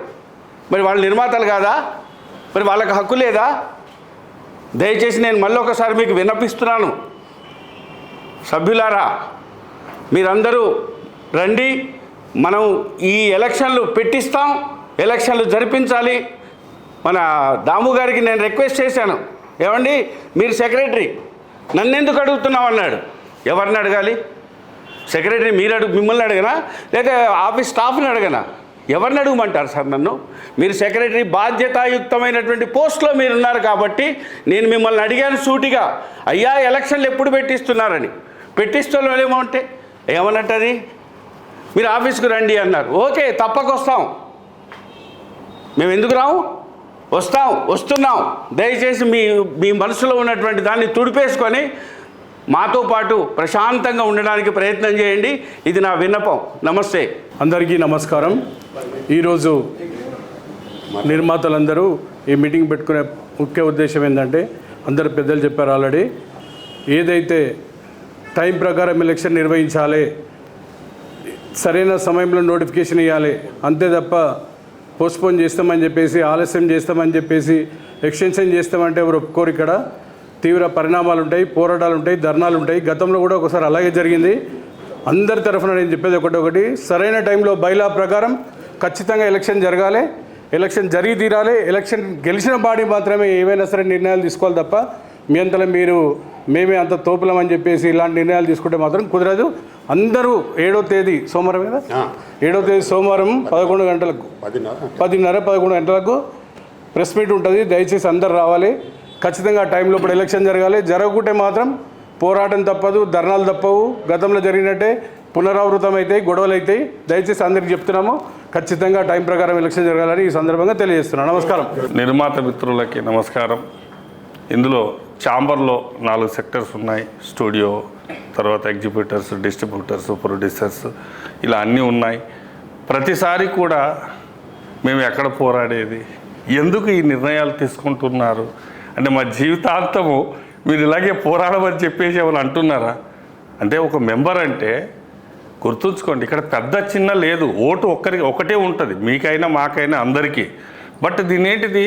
Speaker 7: మరి వాళ్ళు నిర్మాతలు కాదా? మరి వాళ్ళకి హక్కు లేదా? దయచేసి నేను మళ్ళీ ఒకసారి మీకు విన్నపిస్తున్నాను, సభ్యులారా మీరందరూ రండి, మనం ఈ ఎలక్షన్లు పెట్టిస్తాం, ఎలక్షన్లు జరిపించాలి. మన దాము గారికి నేను రిక్వెస్ట్ చేశాను, ఏమండి మీరు సెక్రటరీ, నన్నెందుకు అడుగుతున్నావు అన్నాడు. ఎవరిని అడగాలి? సెక్రటరీ మిమ్మల్ని అడగనా, లేదా ఆఫీస్ స్టాఫ్ని అడగనా? ఎవరిని అడగమంటారు సార్ నన్ను? మీరు సెక్రటరీ బాధ్యతాయుక్తమైనటువంటి పోస్ట్లో మీరున్నారు కాబట్టి నేను మిమ్మల్ని అడిగాను సూటిగా, అయ్యా ఎలక్షన్లు ఎప్పుడు పెట్టిస్తున్నారని. పెట్టిస్తున్నాం ఏమంటే ఏమన్నట్టది, మీరు ఆఫీస్కి రండి అన్నారు. ఓకే, తప్పకొస్తాం. మేము ఎందుకు రాము? వస్తున్నాం. దయచేసి మీ మనసులో ఉన్నటువంటి దాన్ని తుడిపేసుకొని మాతో పాటు ప్రశాంతంగా ఉండడానికి ప్రయత్నం చేయండి. ఇది నా విన్నపం. నమస్తే.
Speaker 8: అందరికీ నమస్కారం. ఈరోజు నిర్మాతలందరూ ఈ మీటింగ్ పెట్టుకునే ముఖ్య ఉద్దేశం ఏంటంటే, అందరు పెద్దలు చెప్పారు ఆల్రెడీ, ఏదైతే టైం ప్రకారం ఎలక్షన్ నిర్వహించాలి, సరైన సమయంలో నోటిఫికేషన్ ఇవ్వాలి, అంతే తప్ప పోస్ట్పోన్ చేస్తామని చెప్పేసి, ఆలస్యం చేస్తామని చెప్పేసి, ఎక్స్టెన్షన్ చేస్తామంటే ఎవరు ఒప్పుకోరు. ఇక్కడ తీవ్ర పరిణామాలు ఉంటాయి, పోరాటాలు ఉంటాయి, ధర్నాలు ఉంటాయి. గతంలో కూడా ఒకసారి అలాగే జరిగింది. అందరి తరఫున నేను చెప్పేది ఒకటి, సరైన టైంలో బైలా ప్రకారం ఖచ్చితంగా ఎలక్షన్ జరగాలి, ఎలక్షన్ జరిగి తీరాలి. ఎలక్షన్ గెలిచిన బాడీ మాత్రమే ఏవైనా సరే నిర్ణయాలు తీసుకోవాలి తప్ప మీ అంతలో మేమే అంత తోపులమని చెప్పేసి ఇలాంటి నిర్ణయాలు తీసుకుంటే మాత్రం కుదరదు. అందరూ 7వ తేదీ సోమవారం కదా, 7వ తేదీ సోమవారం 11 గంటలకు 10:30-11 గంటలకు ప్రెస్ మీట్ ఉంటుంది. దయచేసి అందరు రావాలి. ఖచ్చితంగా ఆ టైం లోపల ఎలక్షన్ జరగాలి. జరగకుంటే మాత్రం పోరాటం తప్పదు, ధర్నాలు తప్పవు. గతంలో జరిగినట్టే పునరావృతం అవుతాయి, గొడవలు అవుతాయి. దయచేసి అందరికి చెప్తున్నాము, ఖచ్చితంగా టైం ప్రకారం ఎలక్షన్ జరగాలని ఈ సందర్భంగా తెలియజేస్తున్నాను. నమస్కారం.
Speaker 9: నిర్మాత మిత్రులకి నమస్కారం. ఇందులో ఛాంబర్లో 4 సెక్టర్స్ ఉన్నాయి. స్టూడియో, తర్వాత ఎగ్జిబ్యూటర్స్, డిస్ట్రిబ్యూటర్స్, ప్రొడ్యూసర్స్, ఇలా అన్నీ ఉన్నాయి. ప్రతిసారి కూడా మేము ఎక్కడ పోరాడేది, ఎందుకు ఈ నిర్ణయాలు తీసుకుంటున్నారు అంటే మా జీవితాంతము మీరు ఇలాగే పోరాడమని చెప్పేసి ఏమైనా అంటున్నారా? అంటే ఒక మెంబర్ అంటే గుర్తుంచుకోండి, ఇక్కడ పెద్ద చిన్న లేదు, ఓటు ఒకటే ఉంటుంది, మీకైనా మాకైనా అందరికీ. బట్ దీని ఏంటిది,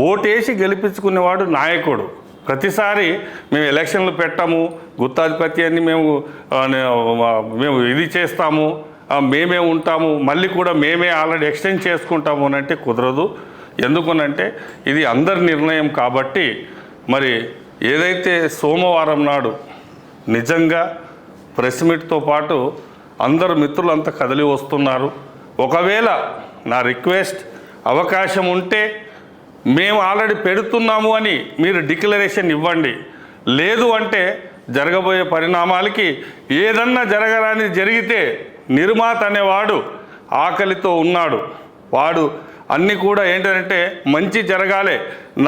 Speaker 9: ఓటేసి గెలిపించుకునేవాడు నాయకుడు. ప్రతిసారి మేము ఎలక్షన్లు పెట్టాము, గుత్తాధిపత్యాన్ని మేము ఇది చేస్తాము, మేమే ఉంటాము, మళ్ళీ కూడా మేమే ఆల్రెడీ ఎక్స్టెండ్ చేసుకుంటాము అని అంటే కుదరదు. ఎందుకనంటే ఇది అందరి నిర్ణయం కాబట్టి. మరి ఏదైతే సోమవారం నాడు నిజంగా ప్రెస్ మీట్తో పాటు అందరు మిత్రులంతా కదిలి వస్తున్నారు. ఒకవేళ నా రిక్వెస్ట్, అవకాశం ఉంటే మేము ఆల్రెడీ పెడుతున్నాము అని మీరు డిక్లరేషన్ ఇవ్వండి. లేదు అంటే జరగబోయే పరిణామాలకి ఏదన్నా జరగరాని జరిగితే నిర్మాత అనేవాడు ఆకలితో ఉన్నాడు. వాడు అన్నీ కూడా ఏంటంటే మంచి జరగాలి,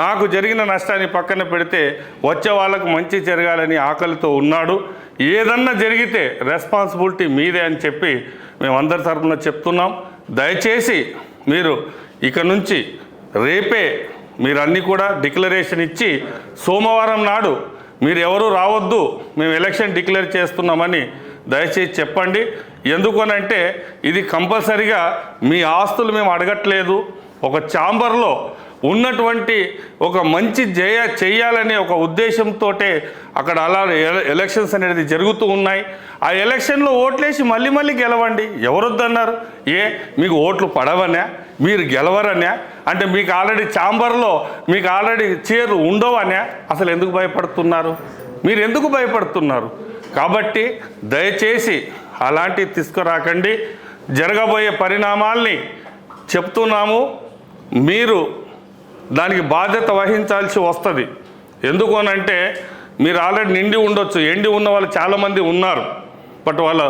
Speaker 9: నాకు జరిగిన నష్టాన్ని పక్కన పెడితే వచ్చే వాళ్ళకు మంచి జరగాలని ఆకలితో ఉన్నాడు. ఏదన్నా జరిగితే రెస్పాన్సిబిలిటీ మీదే అని చెప్పి మేమందరి తరఫున చెప్తున్నాం. దయచేసి మీరు ఇక నుంచి రేపే మీరు అన్నీ కూడా డిక్లరేషన్ ఇచ్చి సోమవారం నాడు మీరు ఎవరు రావద్దు, మేము ఎలక్షన్ డిక్లేర్ చేస్తున్నామని దయచేసి చెప్పండి. ఎందుకనంటే ఇది కంపల్సరిగా మీ ఆస్తులు మేము అడగట్లేదు. ఒక ఛాంబర్లో ఉన్నటువంటి ఒక మంచి చేయాలనే ఒక ఉద్దేశంతో అక్కడ అలా ఎలక్షన్స్ అనేది జరుగుతూ ఉన్నాయి. ఆ ఎలక్షన్లో ఓట్లేసి మళ్ళీ గెలవండి. ఎవరొద్దన్నారు? మీకు ఓట్లు పడవనా, మీరు గెలవరనా? అంటే మీకు ఆల్రెడీ ఛాంబర్లో మీకు ఆల్రెడీ చైర్లు ఉండవనా? అసలు ఎందుకు భయపడుతున్నారు? మీరు ఎందుకు భయపడుతున్నారు? కాబట్టి దయచేసి అలాంటివి తీసుకురాకండి. జరగబోయే పరిణామాల్ని చెప్తున్నాము, మీరు దానికి బాధ్యత వహించాల్సి వస్తుంది. ఎందుకు అనంటే మీరు ఆల్రెడీ నిండి ఉండొచ్చు, ఎండి ఉన్న వాళ్ళు చాలామంది ఉన్నారు. బట్ వాళ్ళ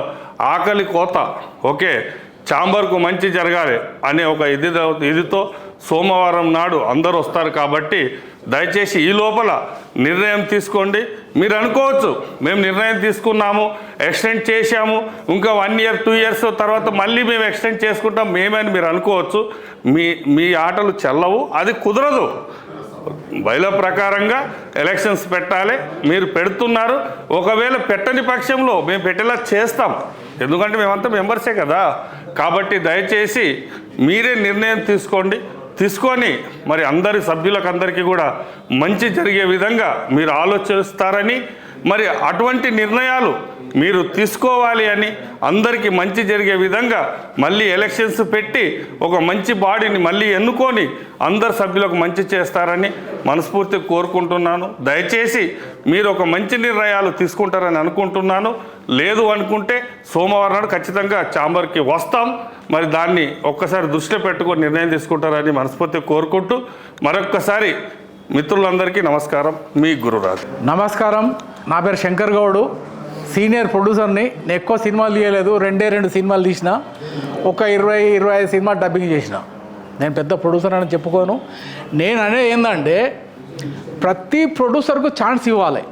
Speaker 9: ఆకలి కోత ఓకే ఛాంబర్కు మంచి జరగాలి అనే ఒక ఇదితో సోమవారం నాడు అందరూ వస్తారు. కాబట్టి దయచేసి ఈ లోపల నిర్ణయం తీసుకోండి. మీరు అనుకోవచ్చు మేము నిర్ణయం తీసుకున్నాము, ఎక్స్టెండ్ చేశాము, ఇంకా 1 year 2 years తర్వాత మళ్ళీ మేము ఎక్స్టెండ్ చేసుకుంటాం మేమని మీరు అనుకోవచ్చు. మీ ఆటలు చెల్లవు, అది కుదరదు. బైలా ప్రకారంగా ఎలక్షన్స్ పెట్టాలి. మీరు పెడుతున్నారు. ఒకవేళ పెట్టని పక్షంలో మేము పెట్టేలా చేస్తాం, ఎందుకంటే మేమంతా మెంబర్సే కదా. కాబట్టి దయచేసి మీరే నిర్ణయం తీసుకొని మరి అందరి సభ్యులకు అందరికీ కూడా మంచి జరిగే విధంగా మీరు ఆలోచిస్తారని, మరి అటువంటి నిర్ణయాలు మీరు తీసుకోవాలి అని, అందరికీ మంచి జరిగే విధంగా మళ్ళీ ఎలక్షన్స్ పెట్టి ఒక మంచి బాడీని మళ్ళీ ఎన్నుకొని అందరు సభ్యులకు మంచి చేస్తారని మనస్ఫూర్తిగా కోరుకుంటున్నాను. దయచేసి మీరు ఒక మంచి నిర్ణయాలు తీసుకుంటారని అనుకుంటున్నాను. లేదు అనుకుంటే సోమవారం నాడు ఖచ్చితంగా ఛాంబర్కి వస్తాం. మరి దాన్ని ఒక్కసారి దృష్టిలో పెట్టుకొని నిర్ణయం తీసుకుంటారని మనస్ఫూర్తిగా కోరుకుంటూ మరొక్కసారి మిత్రులందరికీ నమస్కారం. మీ గురురాజు.
Speaker 10: నమస్కారం. నా పేరు శంకర్ గౌడు, సీనియర్ ప్రొడ్యూసర్ని. నేను ఎక్కువ సినిమాలు తీయలేదు, 2 సినిమాలు తీసిన, ఒక 20-25 సినిమాలు డబ్బింగ్ చేసిన. నేను పెద్ద ప్రొడ్యూసర్ అని చెప్పుకోను. నేను అనేది ఏంటంటే ప్రతి ప్రొడ్యూసర్కు ఛాన్స్ ఇవ్వాలి.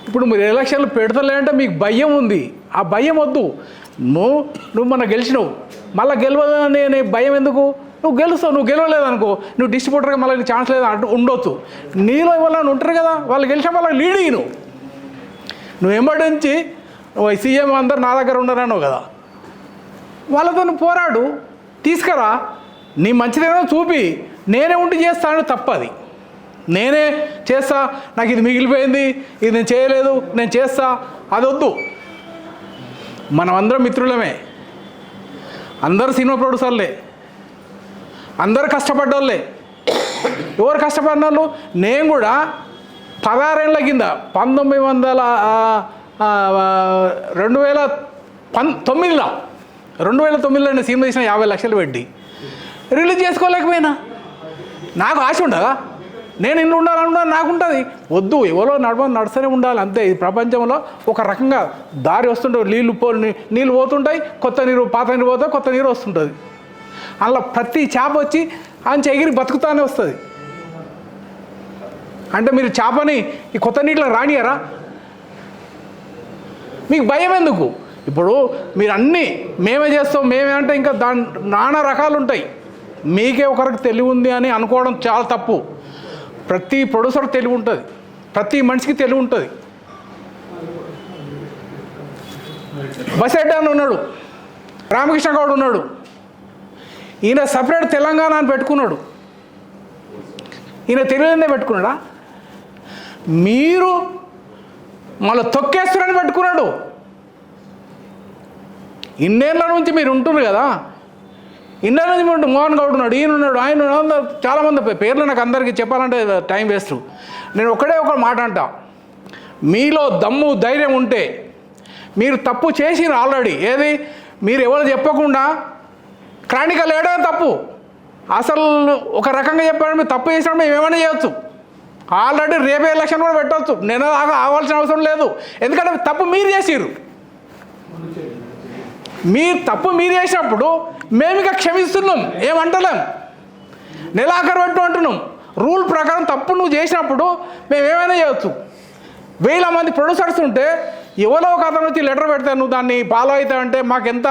Speaker 10: ఇప్పుడు మీరు ఎలక్షన్లు పెడతలేంటే మీకు భయం ఉంది, ఆ భయం వద్దు. నువ్వు మొన్న గెలిచినావు, మళ్ళీ గెలవదని భయం ఎందుకు? నువ్వు గెలుస్తావు. నువ్వు గెలవలేదనుకో, నువ్వు డిస్ట్రిబ్యూటర్గా మళ్ళీ ఛాన్స్ లేదు ఉండొచ్చు. నీలో ఎవరైనా ఉంటారు కదా, వాళ్ళు గెలిచిన వాళ్ళకి లీడ్ ఇయ్యి. నువ్వు ఎంబడించి సీఎం అందరు నా దగ్గర ఉండరన్నావు కదా, వాళ్ళతో పోరాడు, తీసుకురా, నీ మంచిదేమో చూపి. నేనే ఉండి చేస్తాను తప్పది. నేనే చేస్తా, నాకు ఇది మిగిలిపోయింది, ఇది నేను చేయలేదు, నేను చేస్తా, అదొద్దు. మనం అందరం మిత్రులమే, అందరు సినిమా ప్రొడ్యూసర్లే, అందరు కష్టపడ్డోళ్ళే. ఎవరు కష్టపడిన వాళ్ళు? నేను కూడా 16 ఏళ్ళ కింద 2009లో నేను సినిమా తీసిన 50 లక్షలు పెట్టి రిలీజ్ చేసుకోలేకపోయినా. నాకు ఆశ ఉండదా? నేను ఇల్లు ఉండాలనుకున్నా, నాకు ఉంటుంది. వద్దు, ఎవరో నడుస్తూనే ఉండాలి అంతే. ఈ ప్రపంచంలో ఒక రకంగా దారి వస్తుంటాయి, నీళ్ళు పోతుంటాయి, కొత్త నీరు, పాత నీరు పోతాయి, కొత్త నీరు వస్తుంటుంది. అలా ప్రతి చేప వచ్చి ఆయన ఎగిరి బతుకుతానే వస్తుంది. అంటే మీరు చేపని ఈ కొత్త నీటిలో రానియరా? మీకు భయం ఎందుకు? ఇప్పుడు మీరు అన్నీ మేమే చేస్తాం, మేమే అంటే ఇంకా నానా రకాలు ఉంటాయి. మీకే ఒకరికి తెలివి ఉంది అని అనుకోవడం చాలా తప్పు. ప్రతి ప్రొడ్యూసర్ తెలివి ఉంటుంది, ప్రతి మనిషికి తెలివి ఉంటుంది. బసిరెడ్డి అని ఉన్నాడు, రామకృష్ణ గౌడ్ ఉన్నాడు, ఈయన సపరేట్ తెలంగాణ అని పెట్టుకున్నాడు. ఈయన తెలుగునే పెట్టుకున్నాడా? మీరు మళ్ళీ తొక్కేస్తారని పెట్టుకున్నాడు. ఇన్నేళ్ళ నుంచి మీరు ఉంటున్నారు కదా, ఇన్నేళ్ళ నుంచి మీరు మోహన్ గౌడ్ ఉన్నాడు, ఈయన ఉన్నాడు, ఆయన ఉన్నాడు, చాలామంది పేర్లు నాకు అందరికీ చెప్పాలంటే టైం వేస్ట్. నేను ఒక మాట అంటా, మీలో దమ్ము ధైర్యం ఉంటే మీరు తప్పు చేసిరు ఆల్రెడీ. ఏది? మీరు ఎవరు చెప్పకుండా క్రానికల్ వేయడం తప్పు. అసలు ఒక రకంగా చెప్పాడు, మీరు తప్పు చేసినప్పుడు మేము ఏమైనా చేయొచ్చు. ఆల్రెడీ రేపే ఎలక్షన్ కూడా పెట్టవచ్చు. నేను ఆవాల్సిన అవసరం లేదు, ఎందుకంటే తప్పు మీరు చేసిర్రు. మీ తప్పు మీరు చేసినప్పుడు మేము ఇక క్షమిస్తున్నాం, ఏమంటలేం, నెలాఖరు పెట్టు అంటున్నాం. రూల్ ప్రకారం తప్పు నువ్వు చేసినప్పుడు మేము ఏమైనా చేయొచ్చు. 1000 మంది ప్రొడ్యూసర్స్ ఉంటే ఎవరో ఒక అతను వచ్చి లెటర్ పెడతా, నువ్వు దాన్ని ఫాలో అవుతావు అంటే మాకెంత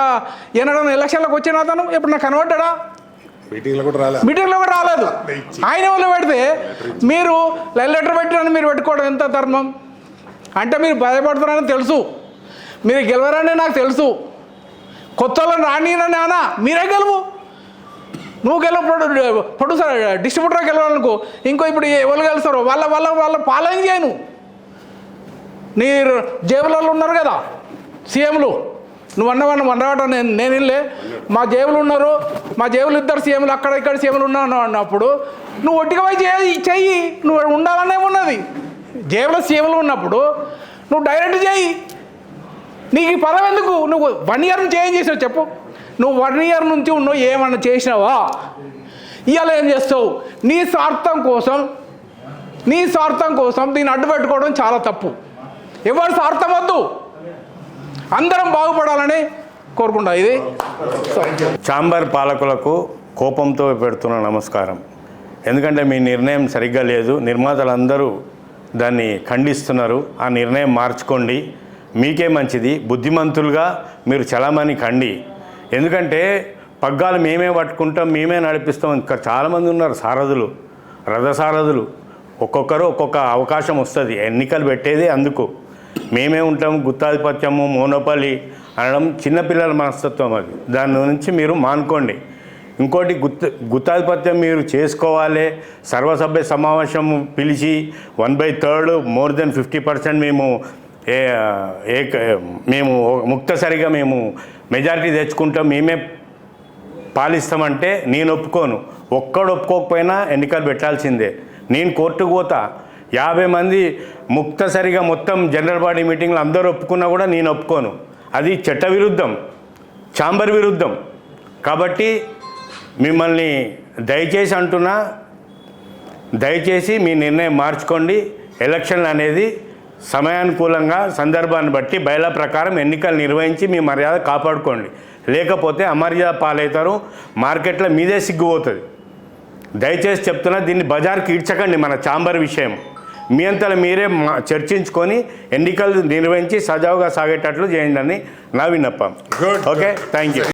Speaker 10: ఎన్నడన్నా ఎలక్షన్లకు వచ్చిన అతను ఇప్పుడు నాకు కనబడ్డా? మీటింగ్లో కూడా రాలేదు. ఆయన వాళ్ళు పెడితే మీరు లెటర్ పెట్టినని మీరు పెట్టుకోవడం ఎంత ధర్మం? అంటే మీరు భయపడుతున్నారని తెలుసు, మీరు గెలవరని నాకు తెలుసు. కొత్త వాళ్ళని రానియనని అన్నా మీరే గెలువు. నువ్వు ప్రొడ్యూసర్ డిస్ట్రిబ్యూటర్ గెలవాలనుకో, ఇంకో ఇప్పుడు ఎవరు గెలుస్తారో వాళ్ళ ఫాలోయింగ్ చేయను. నీ జేబులలో ఉన్నారు కదా సీఎంలు, నువ్వు అన్నవాట నేను ఇల్లే, మా జేబులు ఉన్నారు, మా జేబులు 2 సీఎంలు, అక్కడ ఇక్కడ సీఎంలు ఉన్నాను అన్నప్పుడు నువ్వు ఒట్టిగా పోయి చెయ్యి. నువ్వు ఉండాలనే ఉన్నది. జేబులో సీఎంలు ఉన్నప్పుడు నువ్వు డైరెక్ట్ చేయి. నీకు ఈ పదం ఎందుకు? నువ్వు 1 year నుంచి ఏం చేసావు చెప్పు? నువ్వు 1 year నుంచి ఉన్నావు, ఏమన్నా చేసినావా? ఇవాళ ఏం చేస్తావు? నీ స్వార్థం కోసం నీ స్వార్థం కోసం దీన్ని అడ్డుపెట్టుకోవడం చాలా తప్పు. ఎవరు స్వార్థం వద్దు, అందరం బాగుపడాలని కోరుకుంటా. ఇది
Speaker 5: ఛాంబర్ పాలకులకు కోపంతో పెడుతున్న నమస్కారం. ఎందుకంటే మీ నిర్ణయం సరిగ్గా లేదు, నిర్మాతలందరూ దాన్ని ఖండిస్తున్నారు. ఆ నిర్ణయం మార్చుకోండి, మీకే మంచిది. బుద్ధిమంతులుగా మీరు చలామణి కండి. ఎందుకంటే పగ్గాలు మేమే పట్టుకుంటాం, మేమే నడిపిస్తాం. ఇంకా చాలామంది ఉన్నారు సారథులు, రథసారథులు. ఒక్కొక్కరు ఒక్కొక్క అవకాశం వస్తుంది. ఎన్నికలు పెట్టేదే అందుకు. మేమే ఉంటాం, గుత్తాధిపత్యము, మోనోపలి అనడం చిన్నపిల్లల మనస్తత్వం. అది దాని నుంచి మీరు మానుకోండి. ఇంకోటి గుత్తాధిపత్యం మీరు చేసుకోవాలి. సర్వసభ్య సమావేశం పిలిచి 1/3 మోర్ దెన్ 50% మేము ముక్తసరిగా మేము మెజారిటీ తెచ్చుకుంటాం, మేమే పాలిస్తామంటే నేను ఒప్పుకోను. ఒక్కడు ఒప్పుకోకపోయినా ఎన్నికలు పెట్టాల్సిందే. నేను కోర్టుకు పోతా. 50 మంది ముక్తసరిగా మొత్తం జనరల్ బాడీ మీటింగ్లు అందరూ ఒప్పుకున్నా కూడా నేను ఒప్పుకోను. అది చట్ట విరుద్ధం, ఛాంబర్ విరుద్ధం. కాబట్టి మిమ్మల్ని దయచేసి అంటున్నా, దయచేసి మీ నిర్ణయం మార్చుకోండి. ఎలక్షన్లు అనేది సమయానుకూలంగా సందర్భాన్ని బట్టి బయలా ప్రకారం ఎన్నికలు నిర్వహించి మీ మర్యాద కాపాడుకోండి. లేకపోతే అమర్యాద పాలవుతారు, మార్కెట్లో మీదే సిగ్గుపోతుంది. దయచేసి చెప్తున్నా, దీన్ని బజార్కి ఈడ్చకండి. మన ఛాంబర్ విషయం మీ అంతలో మీరే చర్చించుకొని ఎన్నికలు నిర్వహించి సజావుగా సాగేటట్లు చేయండి అని నా విన్నపం. Okay, thank you.